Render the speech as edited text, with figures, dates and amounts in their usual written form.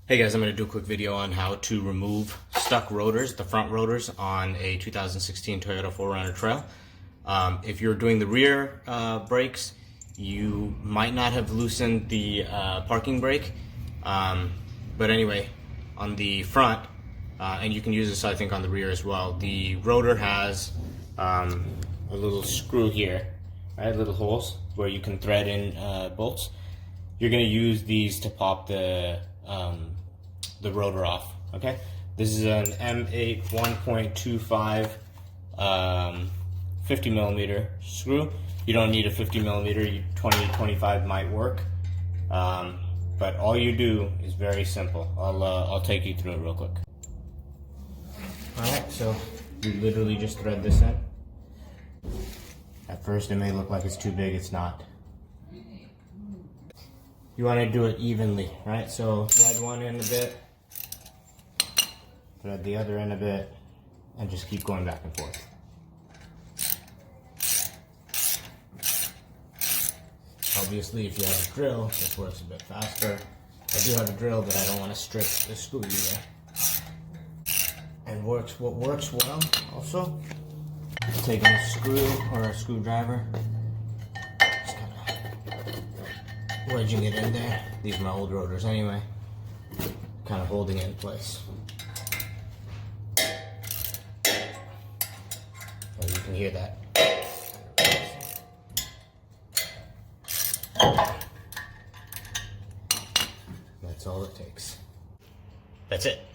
Hey guys, I'm going to do a quick video on how to remove stuck rotors, the front rotors, on a 2016 Toyota 4Runner trail. If you're doing the rear brakes, you might not have loosened the parking brake. But anyway, on the front, and you can use this I think on the rear as well, the rotor has a little screw here, right? Little holes where you can thread in bolts. You're going to use these to pop the rotor off. Okay, this is an M8 1.25 50 millimeter screw. You don't need a 50 millimeter. 20-25 might work, but all you do is very simple. I'll take you through it real quick. All right, so you literally just thread this in. At first it may look like it's too big, it's not. You want to do it evenly, right? So thread one end a bit, thread the other end a bit, and just keep going back and forth. Obviously, if you have a drill, this works a bit faster. I do have a drill, but I don't want to strip the screw either. And what works well also is taking a screw or a screwdriver, just kind of wedging it in there. These are my old rotors anyway. Kind of holding it in place. Oh, you can hear that. That's all it takes. That's it.